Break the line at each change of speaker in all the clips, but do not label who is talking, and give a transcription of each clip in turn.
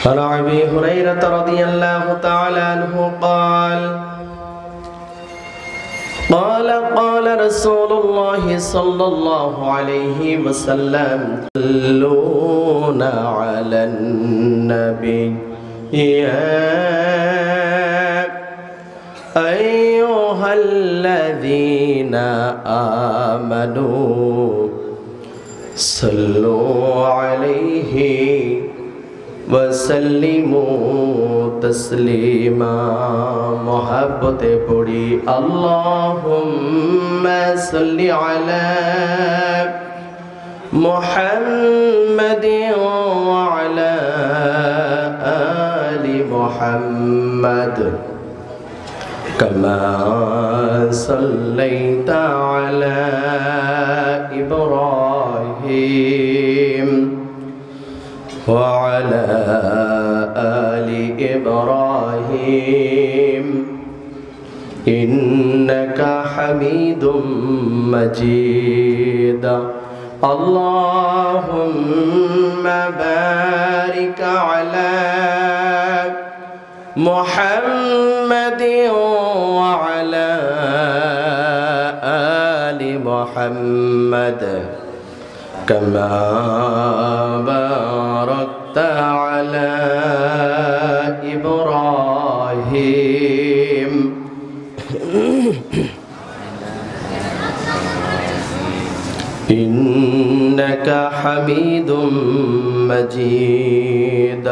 عن أبي هريرة رضي الله تعالى عنه قال قال رسول الله صلى الله عليه وسلم صلون على النبي يا أيها الذين آمنوا صلوا عليه وسلموا تسليما محبت پڑھی اللهم صل على محمد وعلى آل محمد كما صليت على إبراهيم وعلى آل إبراهيم إنك حميد مجيد اللهم بارك على محمد وعلى آل محمد كما باركت على إبراهيم إنك حميد مجيد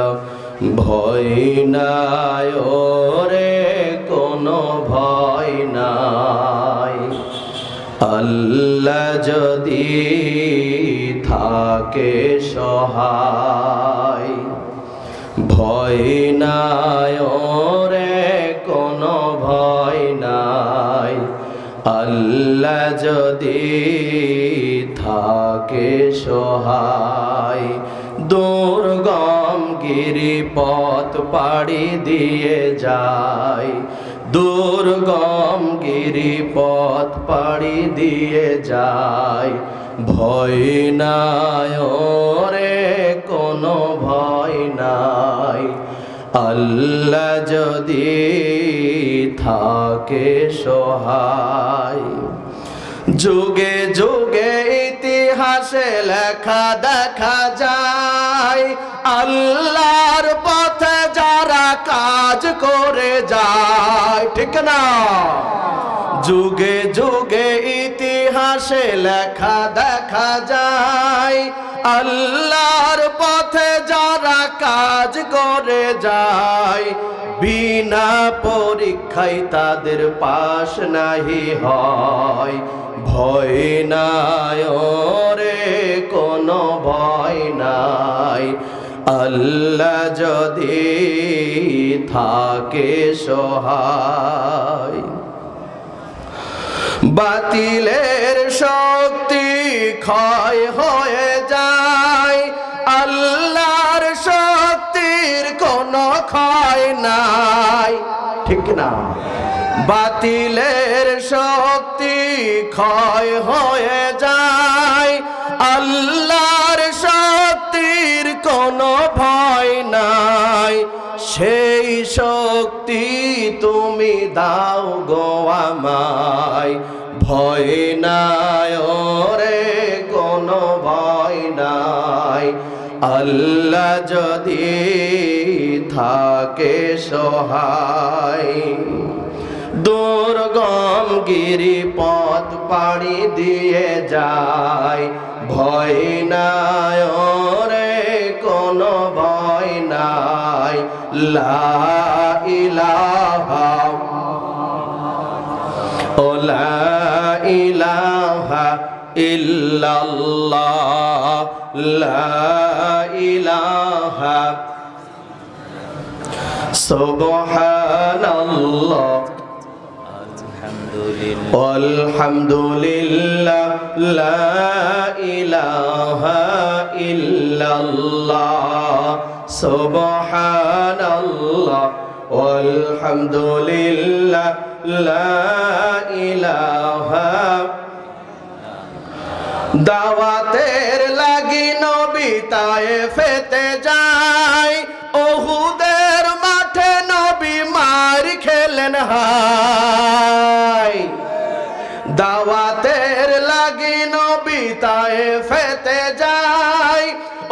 ভয় নাই ওরে কোনো ভয় নাই আল্লাহ যদি থাকে সহায় ভয় নাই ওরে কোনো ভয় নাই আল্লাহ যদি থাকে সহায় দুর্গম গিরিপথ পাড়ি দিয়ে যায় দুর্গম গিরিপথ পাড়ি দিয়ে যায় ভয় নাই ওরে কোনো ভয় নাই আল্লাহ যদি থাকে সহায় যুগে যুগে ইতিহাসে লেখা দেখা যায় আল্লাহর পথে যারা কাজ করে যায় ঠিক না যুগে যুগে ইতিহাসে লেখা দেখা যায় আল্লাহর পথে যারা কাজ করে যায় বিনা পরীক্ষায় তাদের পাশ নাহি হয় ভয় নাই ওরে কোনো ভয় নাই আল্লাহ যদি থাকে সহায় বাতিলের শক্তি ক্ষয় হয়ে যায় আল্লাহর শক্তির কোনো ক্ষয় নাই ঠিক না বাতিলের শক্তি ক্ষয় হয়ে যায় আল্লাহর শক্তির কোনো ভয় নাই সেই শক্তি তুমি দাও গো আমায় ভয় নাই ওরে কোনো ভয় নাই আল্লাহ যদি থাকে সহায় দুর্গম গিরিপথ পাড়ি দিয়ে যায় ভয় নাই ওরে কোনো ভয় নাই লা ইলাহা ও লা ইলাহা ইল্লাল্লাহ লা ইলাহা সুবহানাল্লাহ আলহামদুলিল্লাহ লা ইলাহা ইল্লাল্লাহ সুবহানাল্লাহ আলহামদুলিল্লাহ লা ইলাহা দাওয়াতের লাগি নবী তায়েফেতে যায় যায় দাওয়াতের লাগি নবী তায়েফেতে যায়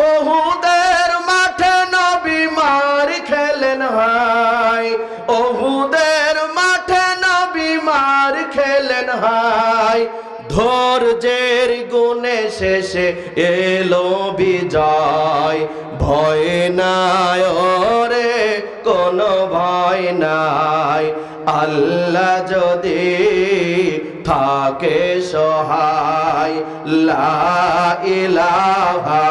ওহুদের মাঠে নবী মার খেলেন হায় ওহুদের মাঠে নবী মার খেলেন হায় ধৈর্যের গুণে শেষে এলো বিজয় ভয় নাই ওরে কোনো ভয় নাই আল্লাহ যদি থাকে সহায় লা ইলাহা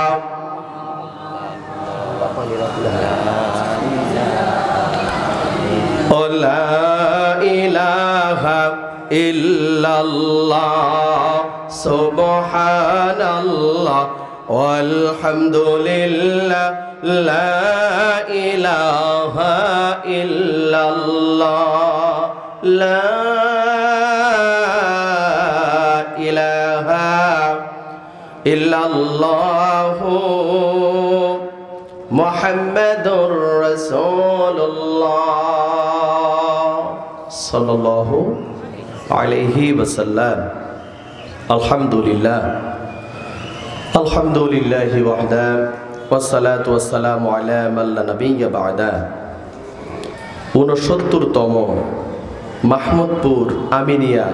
লা ইলাহা ইল্লাল্লাহ সুবহানাল্লাহ walhamdulillah la ilaha illallah la ilaha illallah muhammadur rasulullah sallallahu alaihi wasallam alhamdulillah আলহামদুলিল্লাহি ওয়াহদা ওয়াসসালাতু ওয়াসসালামু আলা মান লা নাবিয়্যা বা'দা ৬৯তম মাহমুদপুর আমিনিয়া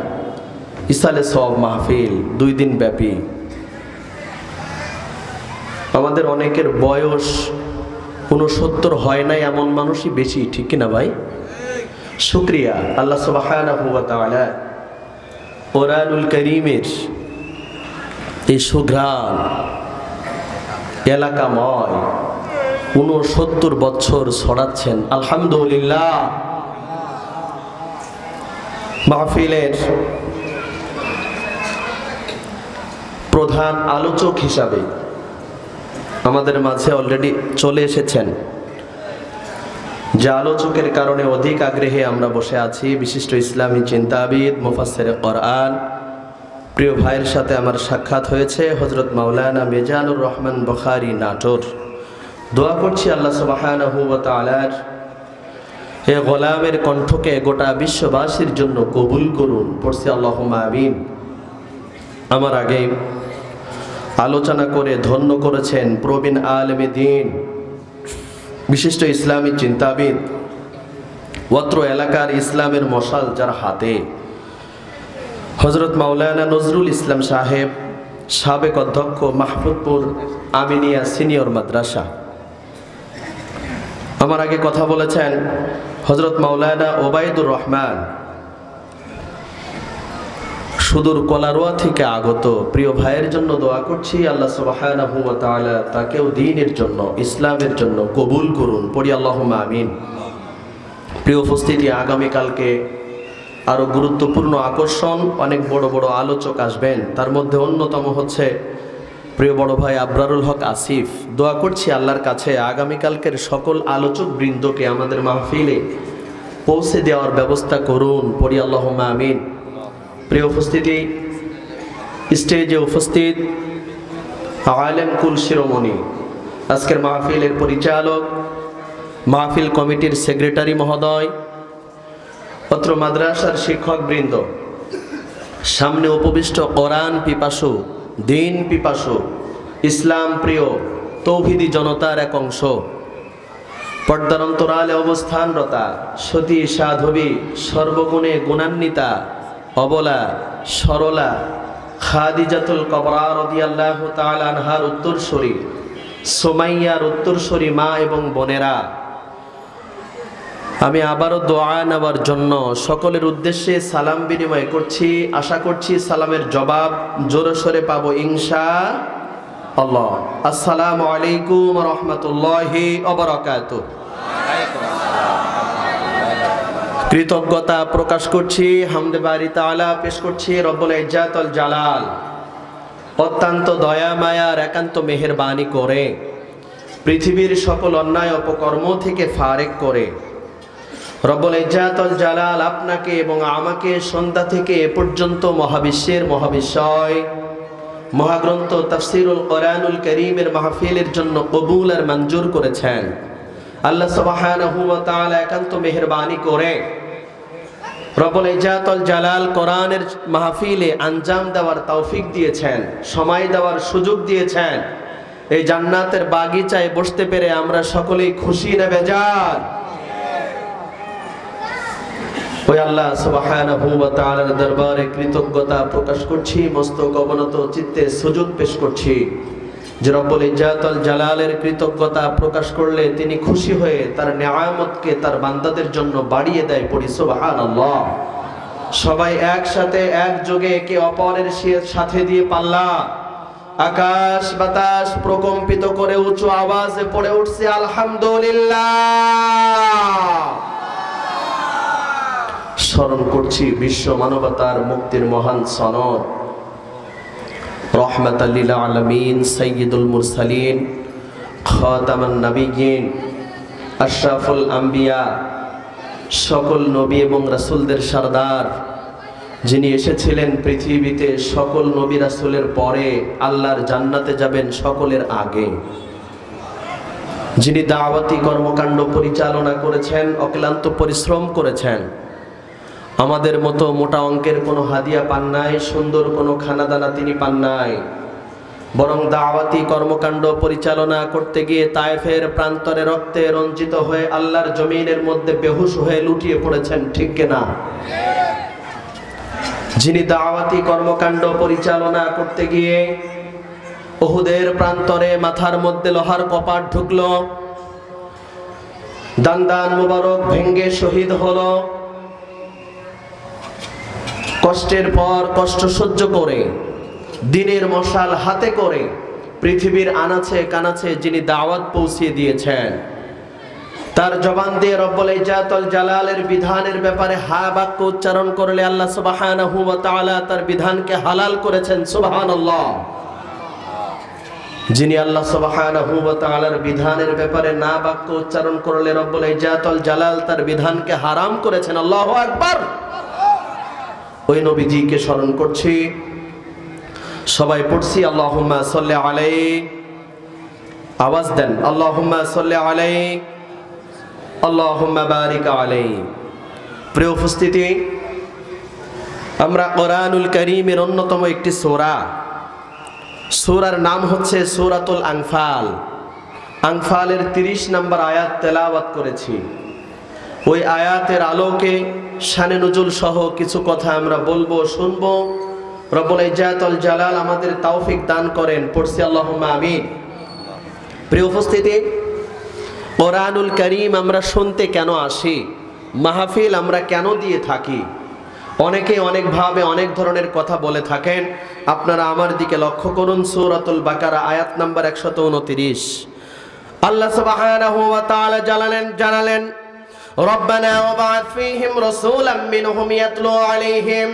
ইসালে সওয়াব মাহফিল 2 দিন ব্যাপী। আমাদের অনেকের বয়স ৬৯ হয় নাই এমন মানুষই বেশি, ঠিক কিনা ভাই? শুকরিয়া আল্লাহ সুবহানাহু ওয়া তাআলা কোরআনুল কারীমের এই সুঘ্রাণ এলাকাময় ৬৯ বছর ছড়াচ্ছেন আলহামদুলিল্লাহ। মাহফিলের প্রধান আলোচক হিসাবে আমাদের মাঝে অলরেডি চলে এসেছেন, যে আলোচকের কারণে অধিক আগ্রহে আমরা বসে আছি, বিশিষ্ট ইসলামী চিন্তাবিদ মুফাসসিরে কোরআন প্রিয় ভাইয়ের সাথে আমার সাক্ষাৎ হয়েছে হযরত মাওলানা মিজানুর রহমান বুখারী নাটোর। দোয়া করছি আল্লাহ সুবহানাহু ওয়া তাআলার এই গোলামের কণ্ঠকে গোটা বিশ্ববাসীর জন্য কবুল করুন, পড়ছি আল্লাহুম্মা আমিন। আমার আগে আলোচনা করে ধন্য করেছেন প্রবীণ আলেমে দ্বীন বিশিষ্ট ইসলামী চিন্তাবিদ, অত্র এলাকার ইসলামের মশাল যার হাতে, হযরত মাওলানা নজরুল ইসলাম সাহেব, সাবেক অধ্যক্ষ মাহমুদপুর আমিনিয়া সিনিয়র মাদ্রাসা। আমার আগে কথা বলেছেন হযরত মাওলানা ওবায়দুর রহমান, সুদূর কলারোয়া থেকে আগত প্রিয় ভাইয়ের জন্য দোয়া করছি আল্লাহ সুবহানাহু ওয়া তাআলা তাকেও দ্বীনের জন্য ইসলামের জন্য কবুল করুন, পড়ি আল্লাহুম্মা আমিন। প্রিয় উপস্থিতি, আগামীকালকে আরও গুরুত্বপূর্ণ আকর্ষণ, অনেক বড় বড় আলোচক আসবেন। তার মধ্যে অন্যতম হচ্ছে প্রিয় বড় ভাই আবরারুল হক আসিফ। দোয়া করছি আল্লাহর কাছে আগামীকালকের সকল আলোচক বৃন্দকে আমাদের মাহফিলে পৌঁছে দেওয়ার ব্যবস্থা করুন, পড়ি আল্লাহুম্মা আমিন। প্রিয় উপস্থিতি, স্টেজে উপস্থিত আলেম কুল শিরোমণি, আজকের মাহফিলের পরিচালক, মাহফিল কমিটির সেক্রেটারি মহোদয়, পত্র মাদ্রাসার শিক্ষকবৃন্দ, সামনে উপবিষ্ট কোরআন পিপাসু, দ্বীন পিপাসু, ইসলাম প্রিয় তৌহিদি জনতার এক অংশ, পর্দার অন্তরালে অবস্থানরতা সতী সাধবী, সর্বগুণে গুণান্বিতা, অবলা সরলা খাদিজাতুল কুবরা রাদিয়াল্লাহু তাআলা আনহার উত্তরসূরি, সুমাইয়ার উত্তরসূরি মা এবং বোনেরা, আমি আবারও দোয়া নেওয়ার জন্য সকলের উদ্দেশ্যে সালাম বিনিময় করছি। আশা করছি সালামের জবাব জোরে সোরে পাবো ইনশাআল্লাহ। আসসালামু আলাইকুম ওয়া রাহমাতুল্লাহি ওয়া বারাকাতুহু। কৃতজ্ঞতা প্রকাশ করছি, হামদে বারি তাআলা পেশ করছি রব্বুল ইজ্জাত ওয়াল জালাল, অত্যন্ত দয়া মায়ার একান্ত মেহেরবানি করে পৃথিবীর সকল অন্যায় অপকর্ম থেকে ফারেক করে রব্বুল ইজ্জাত ওয়াল জালাল আপনাকে এবং আমাকে সন্ধ্যা থেকে এ পর্যন্ত মহাবিশ্বের মহাবিশ্বয় মহাগ্রন্থ তাফসীরুল কোরআনুল কারীমের মাহফিলের জন্য কবুল আর মঞ্জুর করেছেন। আল্লাহ সুবহানাহু ওয়া তাআলা একান্ত মেহেরবানি করে রব্বুল ইজ্জাতুল জালাল কোরআনের মাহফিলে আঞ্জাম দেওয়ার তৌফিক দিয়েছেন, সময় দেওয়ার সুযোগ দিয়েছেন। এই জান্নাতের বাগিচায় বসতে পেরে আমরা সকলেই খুশি না বেজার? ওই আল্লাহ সুবহানাহু ওয়া তাআলার দরবারে কৃতজ্ঞতা প্রকাশ করছি, মস্তক অবনত চিত্তে সুজুদ পেশ করছি যে রব্বুল ইজ্জাতুল জালালের কৃতজ্ঞতা প্রকাশ করলে তিনি খুশি হয়ে তার নিয়ামতকে তার বান্দাদের জন্য বাড়িয়ে দেয়। পড়ি সুবহানাল্লাহ। সবাই একসাথে একযোগে একে অপরের সাথে দিয়ে পাল্লা আকাশ বাতাস প্রকম্পিত করে উঁচু আওয়াজে পড়ে উঠছে আলহামদুলিল্লাহ। স্মরণ করছি বিশ্ব মানবতার মুক্তির মহান সনদ রহমাতাল লিল আলামিন সাইয়্যিদুল মুরসালিন খাতামান নবিয়্যিন আশরাফুল আম্বিয়া, সকল নবী এবং রাসূলদের সরদার, যিনি এসেছিলেন পৃথিবীতে সকল নবী রাসূলের পরে আল্লাহর জান্নাতে যাবেন সকলের আগে, যিনি দাওয়াতি কর্মকাণ্ড পরিচালনা করেছেন, অক্লান্ত পরিশ্রম করেছেন। আমাদের মতো মোটা অঙ্কের কোনো হাদিয়া পান নাই, সুন্দর কোনো খানাদানা তিনি পান নাই, বরং দাওয়াতি কর্মকাণ্ড পরিচালনা করতে গিয়ে তায়েফের প্রান্তরে রক্তে রঞ্জিত হয়ে আল্লাহর জমিনের মধ্যে বেহুশ হয়ে লুটিয়ে পড়েছেন, ঠিক কিনা? যিনি দাওয়াতি কর্মকাণ্ড পরিচালনা করতে গিয়ে উহুদের প্রান্তরে মাথার মধ্যে লোহার কপাট ঢুকলো, দান্দান মুবারক ভেঙ্গে শহীদ হলো, কষ্টের পর কষ্ট সহ্য করে দিনের মশাল হাতে করে পৃথিবীর আনাচে কানাচে যিনি দাওয়াত পৌঁছিয়ে দিয়েছেন, তার জবান দিয়ে রব্বুল ইজ্জাতুল জালালের বিধানের ব্যাপারে হা বাক্য উচ্চারণ করলে আল্লাহ সুবহানাহু ওয়া তাআলা তার বিধানকে হালাল করেছেন। সুবহানাল্লাহ। যিনি আল্লাহ সুবহানাহু ওয়া তাআলার বিধানের ব্যাপারে না বাক্য উচ্চারণ করলে রব্বুল ইজ্জাতুল জালাল তার বিধানকে হারাম করেছেন। আল্লাহু আকবার। ওই নবীজিকে স্মরণ করছি, সবাই পড়ছি আল্লাহুম্মা সাল্লি আলাইহি, আওয়াজ দেন আল্লাহুম্মা সাল্লি আলাইহি আল্লাহুম্মা বারিক আলাইহি। প্রিয় উপস্থিতি, আমরা কোরআনুল কারীমের অন্যতম একটি সূরা, সূরার নাম হচ্ছে সূরাতুল আনফাল। আনফালের 30 নম্বর আয়াত তেলাওয়াত করেছি। ওই আয়াতের আলোকে শানে নুজুল সহ কিছু কথা আমরা বলবো, শুনবো। রব্বুল ইজ্জাতুল জালাল আমাদের তৌফিক দান করেন, পড়ছি আল্লাহুম্মা আমিন। প্রিয় উপস্থিতি, কোরআনুল কারীম আমরা শুনতে কেন আসি, মাহফিল আমরা কেন দিয়ে থাকি? অনেকে অনেকভাবে অনেক ধরনের কথা বলে থাকেন। আপনারা আমার দিকে লক্ষ্য করুন, সূরাতুল বাকারা আয়াত নাম্বার 129। আল্লাহ সুবহানাহু ওয়া তাআলা জানালেন রব্বানা ওয়াবআথ ফীহিম রাসূলাম মিনহুম ইয়াতলু আলাইহিম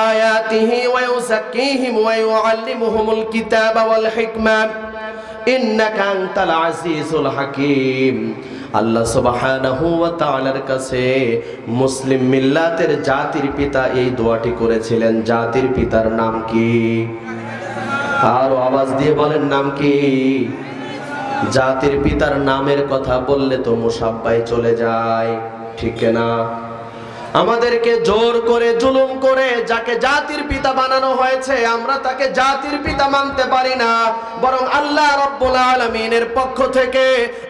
আয়াতিহি ওয়া ইউযাক্কিহিম ওয়া ইউআল্লিমুহুমুল কিতাবা ওয়াল হিকমা ইন্নাকা আনতাল আজিজুল হাকীম। আল্লাহ সুবহানাহু ওয়া তাআলার কাছে মুসলিম মিল্লাতের জাতির পিতা এই দোয়াটি করেছিলেন। জাতির পিতার নাম কি? আর আওয়াজ দিয়ে বলেন, নাম কি? জাতির পিতার নামের কথা বললে তো মুসাব্বায় চলে যায়, ঠিক না? আমাদেরকে জোর করে জুলুম করে যাকে জাতির পিতা বানানো হয়েছে আমরা তাকে জাতির পিতা মানতে পারি না, বরং আল্লাহ রাব্বুল আলামিনের পক্ষ থেকে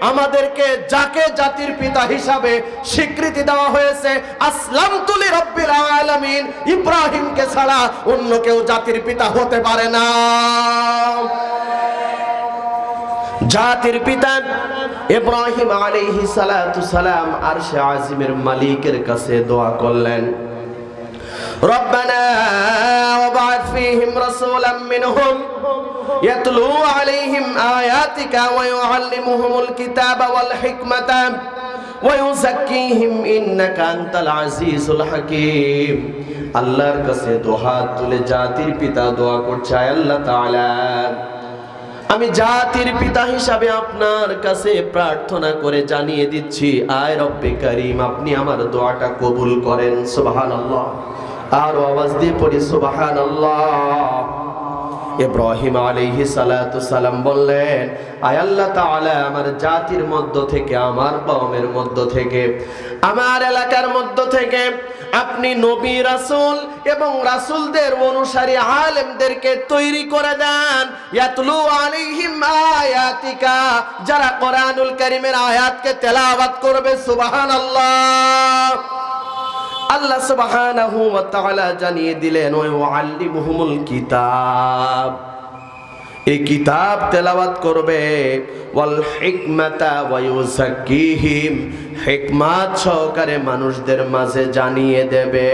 আমাদেরকে যাকে জাতির পিতা হিসাবে স্বীকৃতি দেওয়া হয়েছে, আসলামতু লিরাব্বিল আলামিন, ইব্রাহিমকে ছাড়া অন্য কেউ জাতির পিতা হতে পারে না। জাতির পিতা ইব্রাহিম আলাইহিস সালাতু সালাম আরশে আজিমের মালিকের কাছে দোয়া করলেন, রব্বানা ওয়াবআথ ফীহিম রাসূলাম মিনহুম ইয়াতলু আলাইহিম আয়াতিকা ওয়া ইউআল্লিমুহুমুল কিতাবা ওয়াল হিকমাতা ওয়া ইউযাক্কিহিম ইন্নাকা আনতাল আজিজুল হাকীম। আল্লাহর কাছে দুহাত তুলে জাতির পিতা দোয়া করছে, আল্লাহ তাআলা আমি জাতির পিতা হিসাবে আপনার কাছে প্রার্থনা করে জানিয়ে দিচ্ছি, আয় রব্বে কারীম আপনি আমার দোয়াটা কবুল করেন। সুবহানাল্লাহ। আর আওয়াজ দিয়ে পড়ি সুবহানাল্লাহ। ইব্রাহিম আলাইহিস সালাতু সালাম বললেন, আয় আল্লাহ তাআলা, আমার জাতির মধ্য থেকে, আমার কওমের মধ্য থেকে, আমার এলাকার মধ্য থেকে আপনি নবী, রাসূল এবং রাসূলদের অনুসারী আলেমদেরকে তৈরি করে দেন, ইয়াতলু আলাইহিম আয়াতিকা, যারা কোরআনুল কারীমের আয়াতকে তেলাওয়াত করবে। সুবহানাল্লাহ। আল্লাহ সুবহানাহু ওয়া তাআলা জানিয়ে দিলেন, ওয়া ইউআল্লিমুহুমুল কিতাব, এই কিতাব তেলাওয়াত করবে, ওয়াল হিকমাতা ওয়া ইউযাক্কিহিম, হিকমত সহকারে মানুষদের মাঝে জানিয়ে দেবে।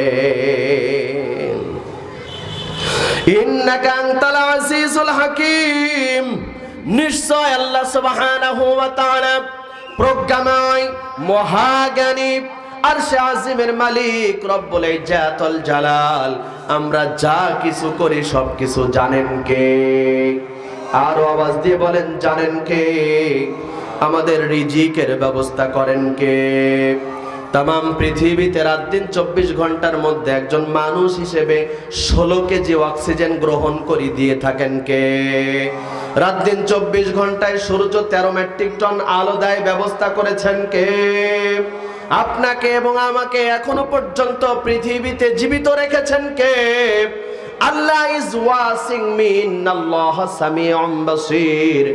ইন্নাকা আনতাল আজিজুল হাকীম, নিশ্চয় আল্লাহ সুবহানাহু ওয়া তাআলা প্রজ্ঞাময়, মহাজ্ঞানী, আরশে আজিমের মালিক, রব্বুল ইজ্জাতুল জালাল। আমরা যা কিছু করি সব কিছু জানেন কে? আরো আওয়াজ দিয়ে বলেন, জানেন কে? আমাদের রিজিকের ব্যবস্থা করেন কে? তামাম পৃথিবীতে রাত দিন 24 ঘন্টার মধ্যে একজন মানুষ হিসেবে 16 কেজি অক্সিজেন গ্রহণ করে দিয়ে থাকেন কে? রাত দিন 24 ঘন্টায় সূর্য 13 মেট্রিক টন আলো দেয়, ব্যবস্থা করেছেন কে? আপনাকে এবং আমাকে এখনো পর্যন্ত পৃথিবীতে জীবিত রেখেছেন কে? আল্লাহ ইজ ওয়াসিং মিন, আল্লাহ সামিউম বাসীর।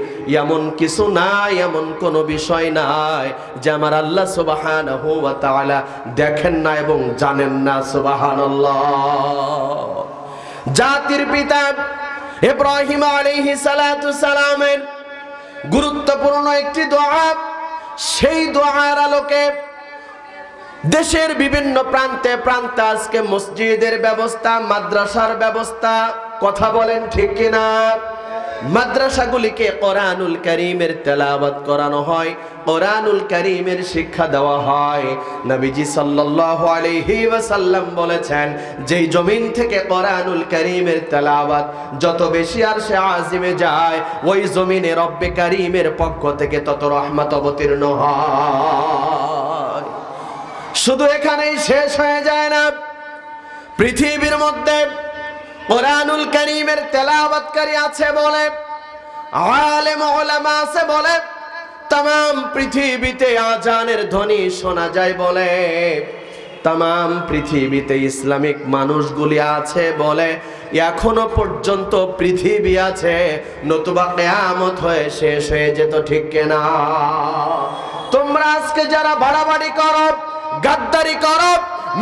এমন কিছু নাই, এমন কোন বিষয় নাই যে আমার আল্লাহ সুবহানাহু ওয়া তাআলা দেখেন না এবং জানেন না। সুবহানাল্লাহ। জাতির পিতা ইব্রাহিম আলাইহিস সালাতু সালামের গুরুত্বপূর্ণ একটি দোয়া, সেই দোয়ার আলোকে দেশের বিভিন্ন প্রান্তে প্রান্তে আজকে মসজিদের ব্যবস্থা, মাদ্রাসার ব্যবস্থা। কথা বলেন ঠিক কিনা? মাদ্রাসাগুলিকে কোরআনুল কারীমের তেলাওয়াত করানো হয়, কোরআনুল কারীমের শিক্ষা দেওয়া হয়। নবীজি সাল্লাল্লাহু আলাইহি ওয়াসাল্লাম বলেছেন, যেই জমিন থেকে কোরআনুল কারীমের তেলাওয়াত যত বেশি আরশে আজিমে যায়, ওই জমিনে রব্বে কারীমের পক্ষ থেকে তত রহমত অবতীর্ণ হয়। শুধু এখানেই শেষ হয়ে যায় না, পৃথিবীর মধ্যে কোরআনুল কারীমের তেলাওয়াতকারী আছে বলে, আলেম উলামা আছে বলে, तमाम পৃথিবীতে আজানের ধ্বনি শোনা যায় বলে, तमाम পৃথিবীতে ইসলামিক মানুষগুলি আছে বলে এখনো পর্যন্ত পৃথিবী আছে, নতুবা কিয়ামত হয়ে শেষ হয়ে যেত। ঠিক কিনা? তোমরা আজকে যারা বাড়াবাড়ি করো, গাদ্দারি করো,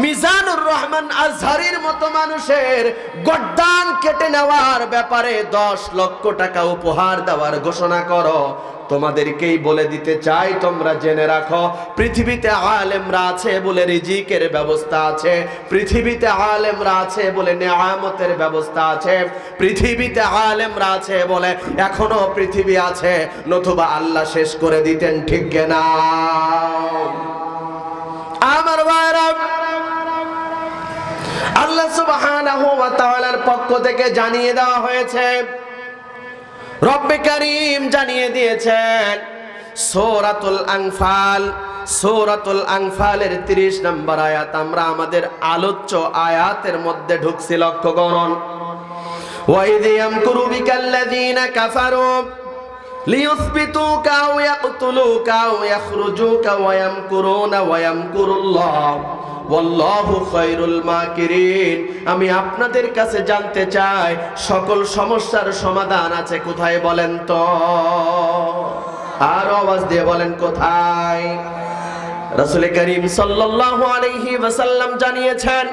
মিজানুর রহমান আজহারির মতো মানুষের গর্দান কেটে নেওয়ার ব্যাপারে 10 লক্ষ টাকা উপহার দেওয়ার ঘোষণা করো, তোমাদেরকেই বলে দিতে চাই, তোমরা জেনে রাখো, পৃথিবীতে আলেমরা আছে বলে রিজিকের ব্যবস্থা আছে, পৃথিবীতে আলেমরা আছে বলে নিয়ামতের ব্যবস্থা আছে, পৃথিবীতে আলেমরা আছে বলে এখনো পৃথিবী আছে, নতুবা আল্লাহ শেষ করে দিতেন। ঠিক কিনা? আমার ভাইরা, আল্লাহ সুবহানাহু ওয়া তাআলার পক্ষ থেকে জানিয়ে দেওয়া হয়েছে, রব্বে কারীম জানিয়ে দিয়েছেন, সূরাতুল আনফাল, সূরাতুল আনফালের 30 নম্বর আয়াত। আমরা আমাদের আলোচ্য আয়াতের মধ্যে ঢুকছি, লক্ষ্য করুন। ওয়া ইয ইয়ামকুরু বিকাল্লাযীনা কাফারু লিইউসবিতুকা আও ইয়াকতুলুকা আও ইয়াখরুজুকা ওয়া ইয়ামকুরুনা ওয়া ইয়ামকুরুল্লাহ ওয়াল্লাহু খায়রুল মাকিরিন। আমি আপনাদের কাছে জানতে চাই, সকল সমস্যার সমাধান আছে কোথায় বলেন তো? আর আওয়াজ দিয়ে বলেন কোথায়? রাসূল করিম সাল্লাল্লাহু আলাইহি ওয়াসাল্লাম জানিয়েছেন,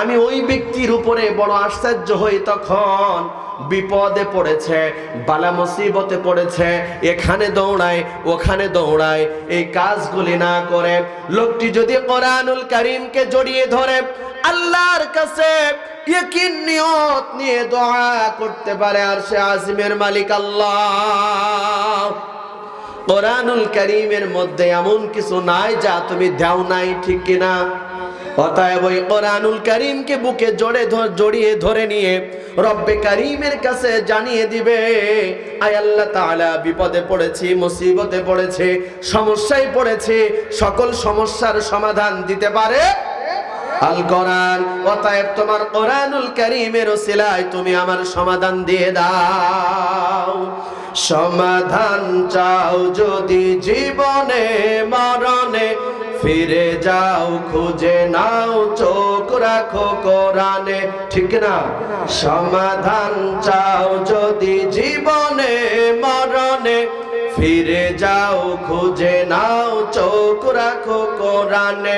আমি ওই ব্যক্তির উপরে বড় আশ্চর্য হই তখন বিপদে পড়েছে, বালা মুসিবতে পড়েছে, এখানে দৌড়ায় ওখানে দৌড়ায়, এই কাজগুলি না করে লোকটি যদি কোরআনুল কারীমকে জড়িয়ে ধরে আল্লাহর কাছে ইয়াকিন নিয়ত নিয়ে দোয়া করতে পারে, আরশে আজিমের মালিক আল্লাহ। কোরআনুল কারীমের মধ্যে এমন কিছু নাই যা তুমি দাও নাই। ঠিক কিনা? অতএব ওই কোরআনুল কারীমকে বুকে জড়িয়ে ধরে নিয়ে রব্বে কারীমের কাছে জানিয়ে দিবে, আয় আল্লাহ তাআলা, বিপদে পড়েছি, মুসিবতে পড়েছি, সমস্যায় পড়েছি, সকল সমস্যার সমাধান দিতে পারে আল কোরআন। অতএব তোমার কোরআনুল কারীমের ওসিলায় তুমি আমার সমাধান দিয়ে দাও। সমাধান চাও যদি জীবনে মরণে, ফিরে যাও খুঁজে নাও চোখ রাখো কোরআনে। ঠিক না? সমাধান চাও যদি জীবনে মরণে, ফিরে যাও খুঁজে নাও চোখ রাখো কোরআনে।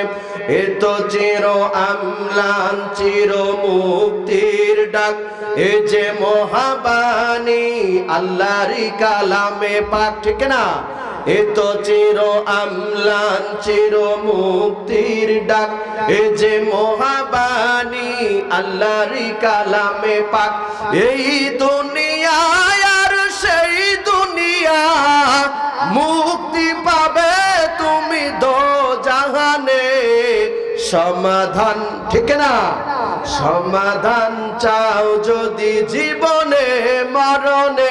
এ তো চির আমলান চির মুক্তির ডাক, এ যে মহাবাণী আল্লাহরই কালামে পাক। ঠিক না? এ তো চির আমলান চির মুক্তির ডাক, এ যে মহাবাণী আল্লাহরই কালামে পাক। এই দুনিয়ায় আর সেই দুনিয়া, মুক্তি পাবে তুমি দোজাহানে। সমাধান, ঠিক না? সমাধান চাও যদি জীবনে মরণে,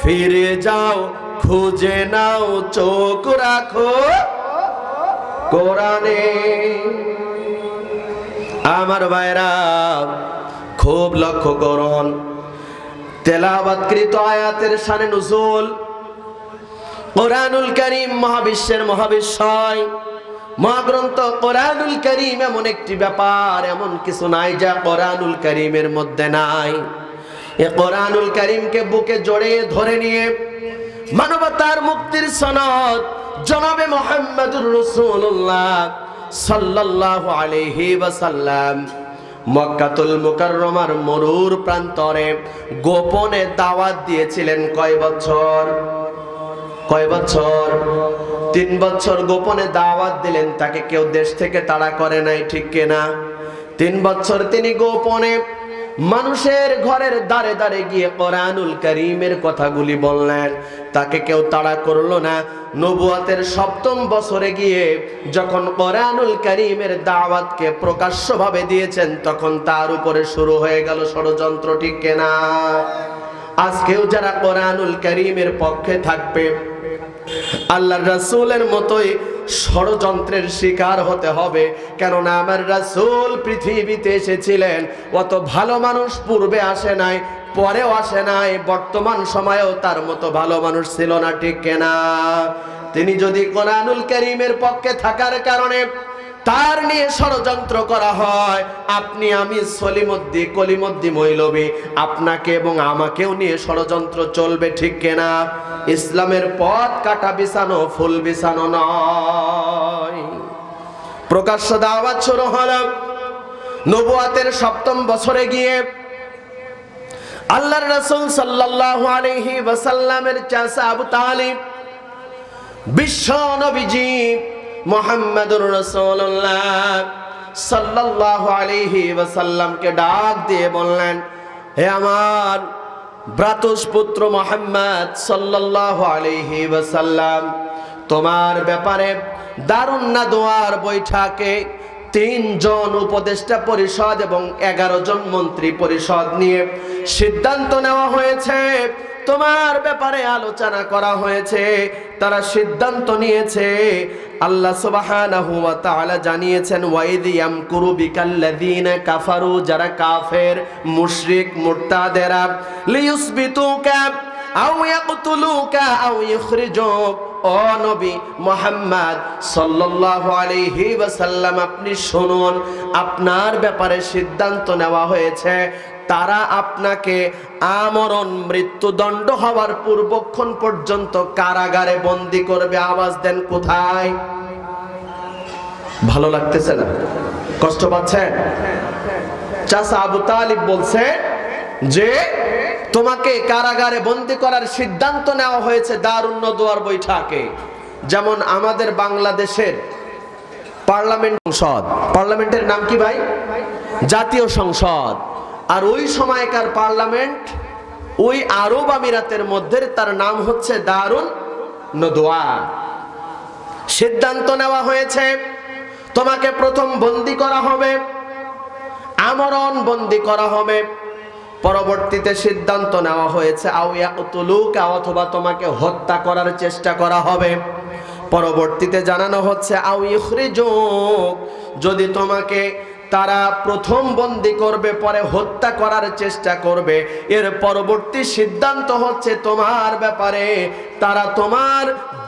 ফিরে যাও খুঁজে নাও চোখ রাখো কোরআনে। আমার ভাইরা খুব লক্ষ্য করুন, তেলাওয়াতকৃত আয়াতের শানে নুজুল। কোরআনুল কারীম মহাবিশ্বের মহাবিশ্বয়, মহাগ্রন্থ কোরআনুল কারীম এমন একটি ব্যাপার, এমন কিছু নাই যা কোরআনুল কারীমের মধ্যে নাই। এ কোরআনুল কারীমকে বুকে জড়িয়ে ধরে নিয়ে মানবতার মুক্তির সনদ জনাবে মুহাম্মদুর রাসূলুল্লাহ সাল্লাল্লাহু আলাইহি ওয়াসাল্লাম মক্কাতুল মুকাররমার মরুর প্রান্তরে গোপনে দাওয়াত দিয়েছিলেন। কয় বছর? কয় বছর? 3 বছর গোপনে দাওয়াত দিলেন। তাকে কেউ দেশ থেকে তাড়া করে নাই, ঠিক কিনা? 3 বছর তিনি গোপনে মানুষের ঘরের দ্বারে দ্বারে গিয়ে কোরআনুল কারীমের কথাগুলি বললেন। তাকে কেউ তাড়া করলো না। নবুয়তের 7ম বছরে গিয়ে যখন কোরআনুল কারীমের দাওয়াতকে প্রকাশ্যভাবে দিয়েছেন, তখন তার উপরে শুরু হয়ে গেল ষড়যন্ত্র, ঠিক কিনা? আজকেও যারা কোরআনুল কারীমের পক্ষে থাকবে, আল্লাহর রাসূলের মতোই ষড়যন্ত্রের শিকার হতে হবে। কেননা আমার রাসূল পৃথিবীতে এসেছিলেন, অত ভালো মানুষ পূর্বে আসে নাই, পরেও আসে নাই, বর্তমান সময়েও তার মতো ভালো মানুষ ছিল না, ঠিক কিনা? তিনি যদি কোরআনুল কারীমের পক্ষে থাকার কারণে তার নিয়ে ষড়যন্ত্র করা হয়, আপনি আমি সলিমুদ্দি কলিমুদ্দি মৌলবী, আপনাকে এবং আমাকেও নিয়ে ষড়যন্ত্র চলবে, ঠিক কিনা? ইসলামের পথ কাটা বিছানো, ফুল বিছানো নয়। প্রকাশ্য দাওয়াত শুরু হলো নবুয়তের 7ম বছরে গিয়ে। আল্লাহর রাসূল সাল্লাল্লাহু আলাইহি ওয়াসাল্লামের চাচা আবু তালিব বিশ্ব নবীজি মুহাম্মদুর রাসূলুল্লাহ সাল্লাল্লাহু আলাইহি ওয়াসাল্লামকে ডাক দিয়ে বললেন, হে আমার ভ্রাতুষ পুত্র মুহাম্মদ সাল্লাল্লাহু আলাইহি ওয়াসাল্লাম, তোমার ব্যাপারে দারুন নাদওয়ার বৈঠকে 3 জন উপদেষ্টা পরিষদ এবং 11 জন মন্ত্রী পরিষদ নিয়ে সিদ্ধান্ত নেওয়া হয়েছে। তোমার ব্যাপারে আলোচনা করা হয়েছে। তারা সিদ্ধান্ত নিয়েছে, আল্লাহ সুবহানাহু ওয়া তাআলা জানিয়েছেন, ওয়াইদ ইয়ামকুরু বিকাল্লাযীনা কাফারু, যারা কাফের মুশরিক মুরতাদেরা, লিয়ুসবিতুকা আও ইয়াকতুলুকা আও ইখরিজুক। ও নবী মুহাম্মদ সাল্লাল্লাহু আলাইহি ওয়াসাল্লাম, আপনি শুনুন, আপনার ব্যাপারে সিদ্ধান্ত নেওয়া হয়েছে, তারা আপনাকে আমরণ মৃত্যুদণ্ড হওয়ার পূর্বক্ষণ পর্যন্ত কারাগারে বন্দী করবে। আওয়াজ দেন, কোথায়? ভালো লাগতেছে না? কষ্ট পাচ্ছেন? চাচা আবু তালিব বলছে যে তোমাকে কারাগারে বন্দী করার সিদ্ধান্ত নেওয়া হয়েছে দারুন নাদওয়ার বৈঠকে। যেমন আমাদের বাংলাদেশের পার্লামেন্ট সংসদ, পার্লামেন্টের নাম কি ভাই? জাতীয় সংসদ। আর ওই সময়কার পার্লামেন্ট ওই আরব আমিরাতের মধ্যে, তার নাম হচ্ছে দারুন নাদওয়া। সিদ্ধান্ত নেওয়া হয়েছে তোমাকে প্রথম বন্দী করা হবে, আমরণ বন্দী করা হবে। পরবর্তীতে সিদ্ধান্ত নেওয়া হয়েছে আও ইয়াকতুলুকা, অথবা তোমাকে হত্যা করার চেষ্টা করা হবে। পরবর্তীতে জানানো হচ্ছে আও ইখরিজুক, যদি তোমাকে তারা প্রথম বন্দী করবে, পরে হত্যা করার চেষ্টা করবে। এর পরবর্তী সিদ্ধান্ত হচ্ছে তোমার ব্যাপারে, তারা তোমার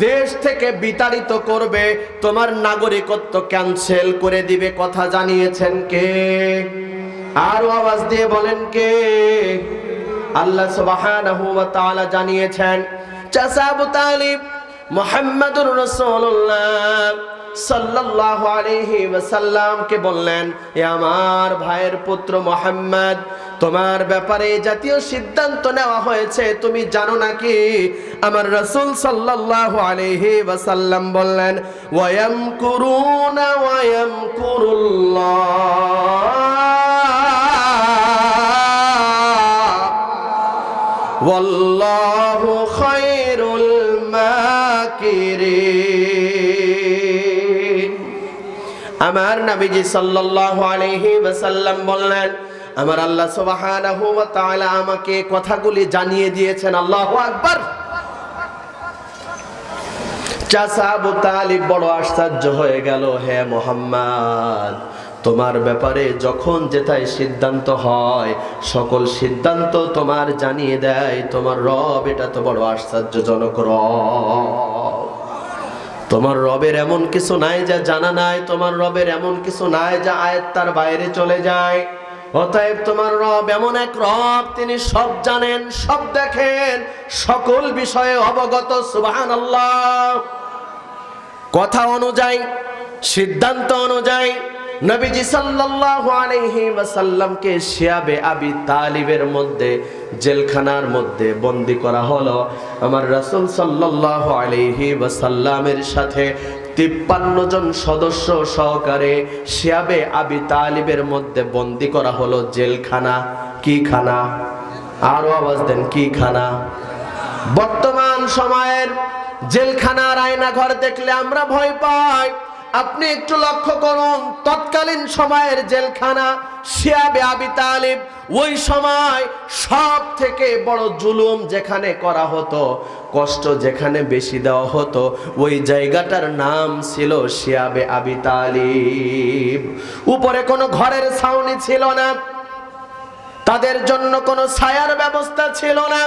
দেশ থেকে বিতাড়িত করবে, তোমার নাগরিকত্ব ক্যান্সেল করে দিবে। কথা জানিয়েছেন কে? আরো আওয়াজ দিয়ে বলেন কে? আল্লাহ সুবহানাহু ওয়া তাআলা জানিয়েছেন। চাচা আবু তালিব মুহাম্মদুর রাসূলুল্লাহ সাল্লাল্লাহু আলাইহি ওয়াসাল্লাম কে বললেন, এ আমার ভাইয়ের পুত্র মুহাম্মদ, তোমার ব্যাপারে জাতীয় সিদ্ধান্ত নেওয়া হয়েছে, তুমি জানো নাকি? আমার রাসূল সাল্লাল্লাহু আলাইহি ওয়াসাল্লাম বললেন, ওয়ায়ামকুরুনা ওয়ায়ামকুরুল্লাহ ওয়াল্লাহু খায়রুল মাকিরিন। আমার নবীজি সাল্লাল্লাহু আলাইহি ওয়াসাল্লাম বললেন, আমার আল্লাহ সুবহানাহু ওয়া তাআলা আমাকে কথাগুলি জানিয়ে দিয়েছেন। আল্লাহু আকবার। চাচা আবু তালিব বড় আশ্চর্য হয়ে গেল, হে মুহাম্মদ, তোমার ব্যাপারে যখন যেটাই সিদ্ধান্ত হয় সকল সিদ্ধান্ত তোমার জানিয়ে দেয় তোমার রব। এটা তো বড় আশ্চর্যজনক রব। তোমার রবের এমন কিছু নাই যা জানা নাই, তোমার রবের এমন কিছু নাই যা আয়াত্তার বাইরে চলে যায়। অতএব তোমার রব এমন এক রব, তিনি সব জানেন, সব দেখেন, সকল বিষয়ে অবগত। সুবহানাল্লাহ। কথা অনুযায়ী, সিদ্ধান্ত অনুযায়ী নবীজি সাল্লাল্লাহু আলাইহি ওয়াসাল্লামকে শিয়াবে আবি তালিবের মধ্যে, জেলখানার মধ্যে বন্দী করা হলো। আমার রাসূল সাল্লাল্লাহু আলাইহি ওয়াসাল্লামের সাথে 53 জন সদস্য সহকারে শিয়াবে আবি তালিবের মধ্যে বন্দী করা হলো। জেলখানা। কি খানা? আরো আওয়াজ দেন, কি খানা? বর্তমান সময়ের জেলখানার আয়না ঘর দেখলে আমরা ভয় পাই। আপনি একটু লক্ষ্য করুন, তৎকালীন সময়ের জেলখানা শিয়াবে আবি তালিব, ওই সময় সব থেকে বড় জুলুম যেখানে করা হতো, কষ্ট যেখানে বেশি দেওয়া হতো, ওই জায়গাটার নাম ছিল শিয়াবে আবি তালিব। উপরে কোনো ঘরের ছাউনি ছিল না, তাদের জন্য কোনো ছায়ার ব্যবস্থা ছিল না,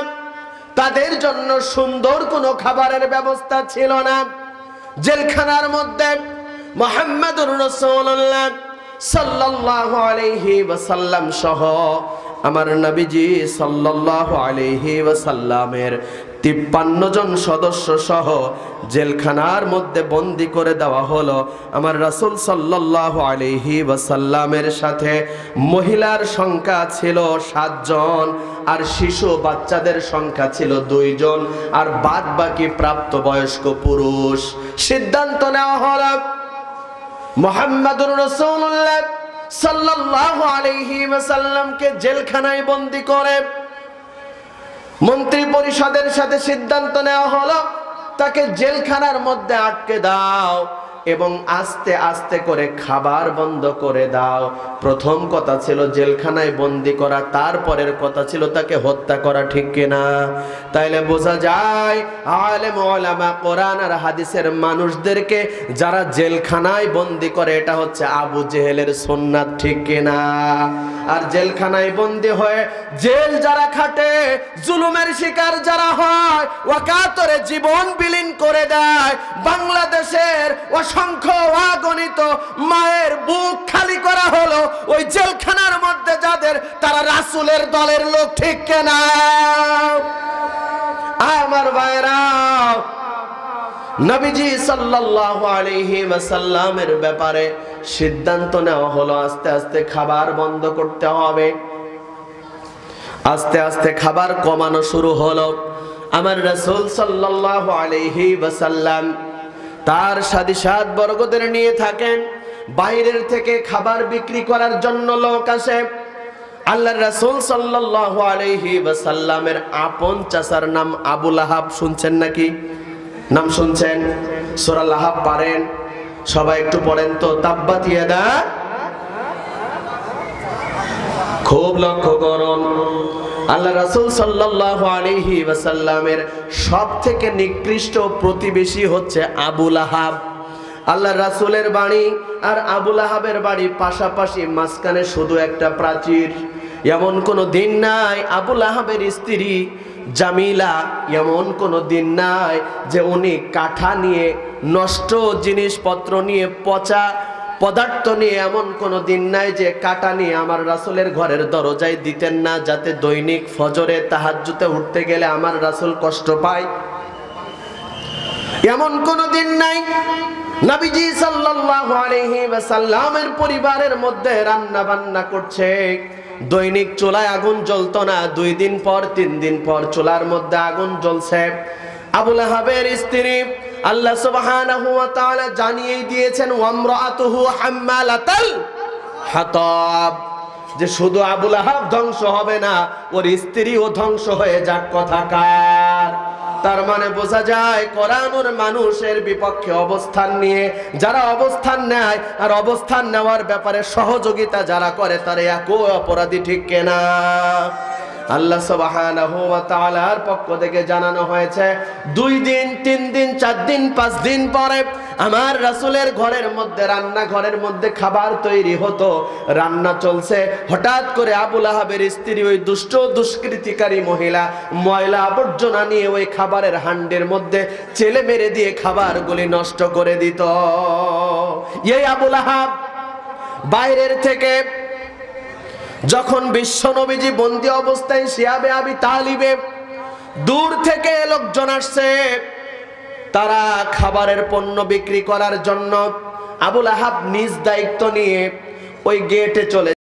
তাদের জন্য সুন্দর কোনো খাবারের ব্যবস্থা ছিল না। জেলখানার মধ্যে মুহাম্মদুর রাসূলুল্লাহ সাল্লাল্লাহু আলাইহি ওয়াসাল্লাম সহ আমার নবীজি সাল্লাল্লাহু আলাইহি ওয়াসাল্লামের 53 জন সদস্য সহ জেলখানার মধ্যে বন্দী করে দেওয়া হলো। আমার রাসূল সাল্লাল্লাহু আলাইহি ওয়াসাল্লামের সাথে মহিলার সংখ্যা ছিল 7 জন, আর শিশু বাচ্চাদের সংখ্যা ছিল 2 জন, আর বাদ বাকি প্রাপ্তবয়স্ক পুরুষ। সিদ্ধান্ত নেওয়া হলো মুহাম্মদুর রাসূলুল্লাহ সাল্লাল্লাহু আলাইহি ওয়াসাল্লামকে জেলখানায় বন্দী করে মন্ত্রী পরিষদের সাথে সিদ্ধান্ত নেওয়া হলো তাকে জেলখানার মধ্যে আটকে দাও এবং আস্তে আস্তে করে খাবার বন্ধ করে দাও। প্রথম কথা ছিল জেলখানায় বন্দী করা, তারপরের কথা ছিল তাকে হত্যা করা, ঠিক কিনা? তাইলে বোঝা যায় আলেম ওলামা কোরআন আর হাদিসের মানুষদেরকে যারা জেলখানায় বন্দী করে এটা হচ্ছে আবু জেহেলের সুন্নাত, ঠিক কিনা? আর জেলখানায় বন্দী হয়ে জেল যারা খাটে, জুলুমের শিকার যারা হয়, ওয়াকাতরে জীবন বিলীন করে দেয়, বাংলাদেশের অসংখ্য অগণিত মায়ের বুক খালি করা হলো ওই জেলখানার মধ্যে যাদের, তারা রাসূলের দলের লোক, ঠিক কিনা? আমার ভাইরা, নবীজি সাল্লাল্লাহু আলাইহি ওয়াসাল্লামের ব্যাপারে সিদ্ধান্ত নেওয়া হলো আস্তে আস্তে খাবার বন্ধ করতে হবে। আস্তে আস্তে খাবার কমানো শুরু হলো। আমার রাসূল সাল্লাল্লাহু আলাইহি ওয়াসাল্লাম তার সাথী বর্গদের নিয়ে থাকেন। বাইরের থেকে খাবার বিক্রি করার জন্য লোক আসে। আল্লাহর রাসূল সাল্লাল্লাহু আলাইহি ওয়াসাল্লামের আপন চাচার নাম আবু লাহাব। শুনছেন নাকি? নাম শুনছেন? সূরা লাহাব পারেন? সবাই একটু পড়েন তো, তাব্বাত ইয়াদা। খুব লক্ষ্য করুন, আল্লাহ রাসূল সাল্লাল্লাহু আলাইহি ওয়াসাল্লামের সবথেকে নিকৃষ্ট প্রতিবেশী হচ্ছে আবু লাহাব। আল্লাহ রাসূলের বাড়ি আর আবু লাহাবের বাড়ি পাশাপাশি, মাঝখানে শুধু একটা প্রাচীর। এমন কোনো দিন নাই আবু লাহাবের স্ত্রী জামিলা, এমন কোনো দিন নাই যে উনি কাঠা নিয়ে, নষ্ট জিনিসপত্র নিয়ে, পচা পদার্থ নিয়ে, এমন কোনো দিন নাই যে কাটা নিয়ে আমার রাসূলের ঘরের দরজায় দিতেন না, যাতে দৈনিক ফজরে তাহাজ্জুদে উঠতে গেলে আমার রাসূল কষ্ট পায়। এমন কোনো দিন নাই। নবীজি সাল্লাল্লাহু আলাইহি ওয়াসাল্লামের পরিবারের মধ্যে রান্না বান্না করছে, দৈনিক চুলায় আগুন জ্বলতো না, 2 দিন পর 3 দিন পর চুলার মধ্যে আগুন জ্বলছে। আবু লাহাবের স্ত্রী আল্লাহ সুবহানাহু ওয়া তাআলা জানিয়ে দিয়েছেন ওয়ামরাতুহু হাম্মালাতাল হাতাব, যে শুধু আবু লাহাব ধ্বংস হবে না, ওর স্ত্রীও ধ্বংস হয়ে যাক। কথাকার তার মানে বোঝা যায় কোরআনের মানুষের বিপক্ষে অবস্থান নিয়ে যারা অবস্থান নেয় আর অবস্থান নেওয়ার ব্যাপারে সহযোগিতা যারা করে তারা একই অপরাধী, ঠিক কিনা? আল্লাহ সুবহানাহু ওয়া তাআলার পক্ষ থেকে জানানো হয়েছে 2 দিন 3 দিন 4 দিন 5 দিন পরে আমার রাসূলের ঘরের মধ্যে, রান্নাঘরের মধ্যে খাবার তৈরি হতো, রান্না চলছে, হঠাৎ করে আবু লাহাবের স্ত্রী ওই দুষ্ট দুষ্কৃতিকারী মহিলা ময়লা আবর্জনা নিয়ে ওই খাবারের হান্ডির মধ্যে চেলে মেরে দিয়ে খাবারগুলি নষ্ট করে দিত। এই আবু লাহাব বাইরের থেকে যখন বিশ্বনবীজি বন্দী অবস্থায় শিয়াবে আবি তালিবে, দূর থেকে লোকজন আসছে, তারা খাবারের পণ্য বিক্রি করার জন্য। আবু লাহাব নিজ দায়িত্ব নিয়ে ওই গেটে চলে